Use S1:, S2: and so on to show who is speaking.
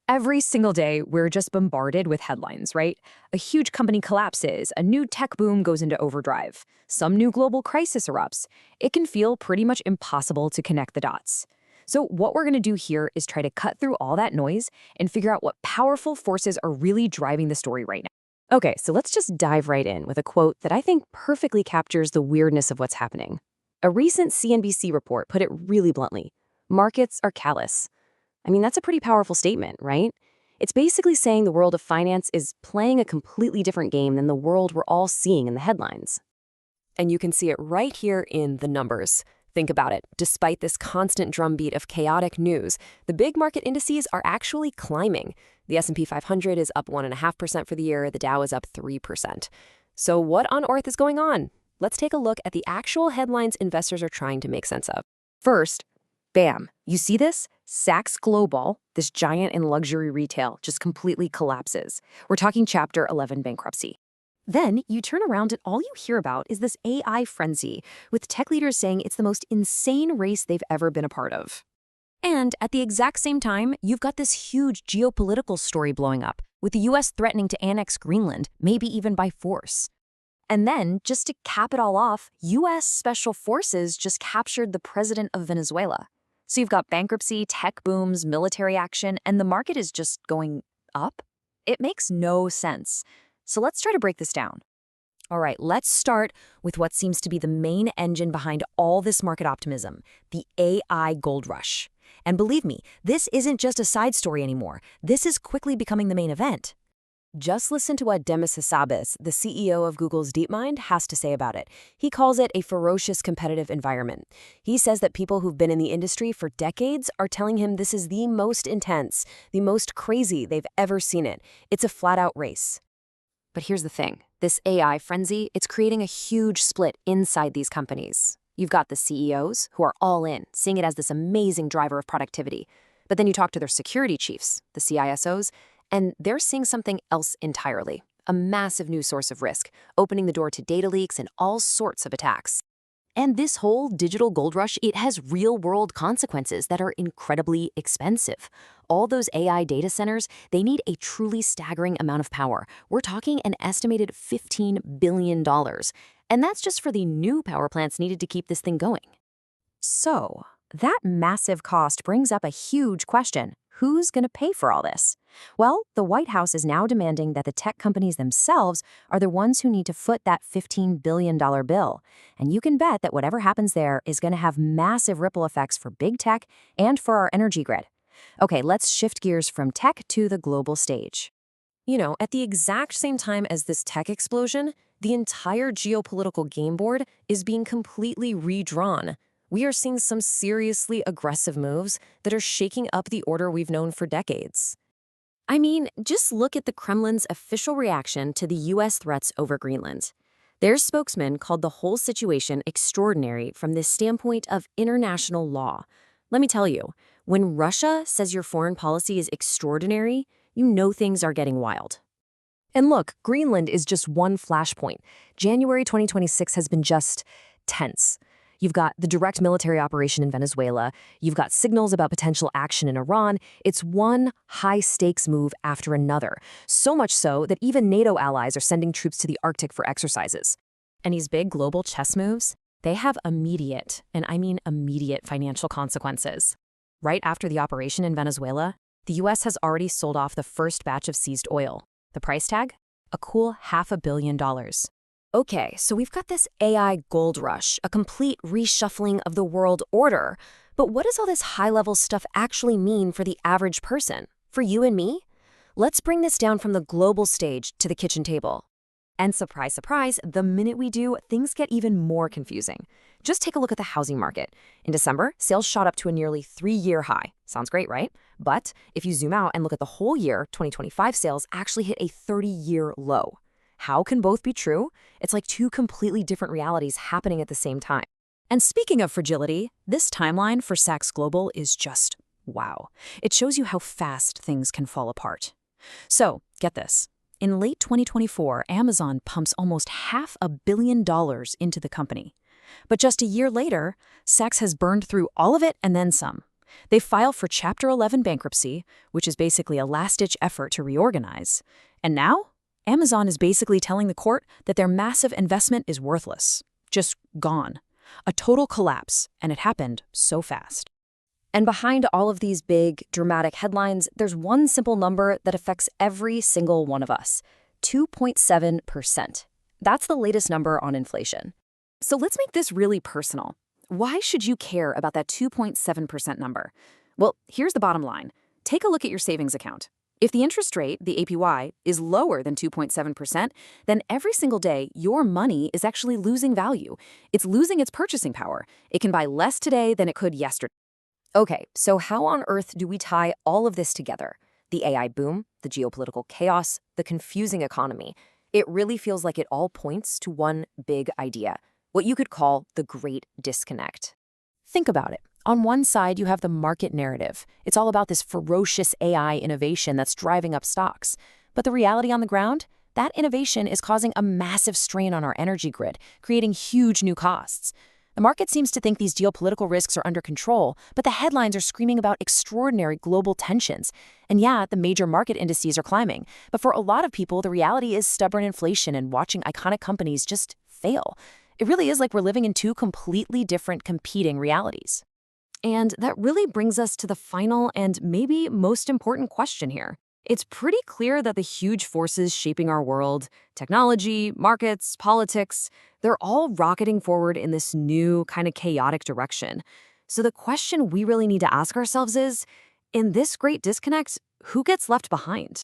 S1: Every single day, we're just bombarded with headlines, right? A huge company collapses, a new tech boom goes into overdrive, some new global crisis erupts. It can feel pretty much impossible to connect the dots. So, what we're going to do here is try to cut through all that noise and figure out what powerful forces are really driving the story right now. Okay, so let's just dive right in with a quote that I think perfectly captures the weirdness of what's happening. A recent CNBC report put it really bluntly: markets are callous. I mean, that's a pretty powerful statement, right? It's basically saying the world of finance is playing a completely different game than the world we're all seeing in the headlines. And you can see it right here in the numbers. Think about it. Despite this constant drumbeat of chaotic news, the big market indices are actually climbing. The S&P 500 is up 1.5% for the year. The Dow is up 3%. So what on earth is going on? Let's take a look at the actual headlines investors are trying to make sense of. First, bam, you see this? Saks Global, this giant in luxury retail, just completely collapses. We're talking Chapter 11 bankruptcy. Then you turn around and all you hear about is this AI frenzy, with tech leaders saying it's the most insane race they've ever been a part of. And at the exact same time, you've got this huge geopolitical story blowing up, with the US threatening to annex Greenland, maybe even by force. And then, just to cap it all off, US Special Forces just captured the president of Venezuela. So you've got bankruptcy, tech booms, military action, and the market is just going up? It makes no sense. So let's try to break this down. All right, let's start with what seems to be the main engine behind all this market optimism, the AI gold rush. And believe me, this isn't just a side story anymore. This is quickly becoming the main event. Just listen to what Demis Hassabis, the CEO of Google's DeepMind, has to say about it. He calls it a ferocious competitive environment. He says that people who've been in the industry for decades are telling him this is the most intense, the most crazy they've ever seen it. It's a flat-out race. But here's the thing. This AI frenzy, it's creating a huge split inside these companies. You've got the CEOs, who are all in, seeing it as this amazing driver of productivity. But then you talk to their security chiefs, the CISOs, and they're seeing something else entirely, a massive new source of risk, opening the door to data leaks and all sorts of attacks. And this whole digital gold rush, it has real-world consequences that are incredibly expensive. All those AI data centers, they need a truly staggering amount of power. We're talking an estimated $15 billion. And that's just for the new power plants needed to keep this thing going. So, that massive cost brings up a huge question. Who's going to pay for all this? Well, the White House is now demanding that the tech companies themselves are the ones who need to foot that $15 billion bill. And you can bet that whatever happens there is going to have massive ripple effects for big tech and for our energy grid. Okay, let's shift gears from tech to the global stage. At the exact same time as this tech explosion, the entire geopolitical game board is being completely redrawn. We are seeing some seriously aggressive moves that are shaking up the order we've known for decades. I mean, just look at the Kremlin's official reaction to the US threats over Greenland. Their spokesman called the whole situation extraordinary from the standpoint of international law. Let me tell you, when Russia says your foreign policy is extraordinary, you know things are getting wild. And look, Greenland is just one flashpoint. January 2026 has been just tense. You've got the direct military operation in Venezuela. You've got signals about potential action in Iran. It's one high-stakes move after another, so much so that even NATO allies are sending troops to the Arctic for exercises. And these big global chess moves, they have immediate, and I mean immediate, financial consequences. Right after the operation in Venezuela, the U.S. has already sold off the first batch of seized oil. The price tag? A cool $500 million. Okay, so we've got this AI gold rush, a complete reshuffling of the world order. But what does all this high-level stuff actually mean for the average person? For you and me? Let's bring this down from the global stage to the kitchen table. And surprise, surprise, the minute we do, things get even more confusing. Just take a look at the housing market. In December, sales shot up to a nearly 3-year high. Sounds great, right? But if you zoom out and look at the whole year, 2025 sales actually hit a 30-year low. How can both be true? It's like two completely different realities happening at the same time. And speaking of fragility, this timeline for Saks Global is just wow. It shows you how fast things can fall apart. So, get this. In late 2024, Amazon pumps almost $500 million into the company. But just a year later, Saks has burned through all of it and then some. They file for Chapter 11 bankruptcy, which is basically a last-ditch effort to reorganize. And now, Amazon is basically telling the court that their massive investment is worthless. Just gone. A total collapse, and it happened so fast. And behind all of these big, dramatic headlines, there's one simple number that affects every single one of us: 2.7%. That's the latest number on inflation. So let's make this really personal. Why should you care about that 2.7% number? Well, here's the bottom line. Take a look at your savings account. If the interest rate, the APY, is lower than 2.7%, then every single day your money is actually losing value. It's losing its purchasing power. It can buy less today than it could yesterday. Okay, so how on earth do we tie all of this together? The AI boom, the geopolitical chaos, the confusing economy. It really feels like it all points to one big idea, what you could call the Great Disconnect. Think about it. On one side, you have the market narrative. It's all about this ferocious AI innovation that's driving up stocks. But the reality on the ground? That innovation is causing a massive strain on our energy grid, creating huge new costs. The market seems to think these geopolitical risks are under control, but the headlines are screaming about extraordinary global tensions. And yeah, the major market indices are climbing. But for a lot of people, the reality is stubborn inflation and watching iconic companies just fail. It really is like we're living in two completely different competing realities. And that really brings us to the final and maybe most important question here. It's pretty clear that the huge forces shaping our world, technology, markets, politics, they're all rocketing forward in this new kind of chaotic direction. So the question we really need to ask ourselves is, in this great disconnect, who gets left behind?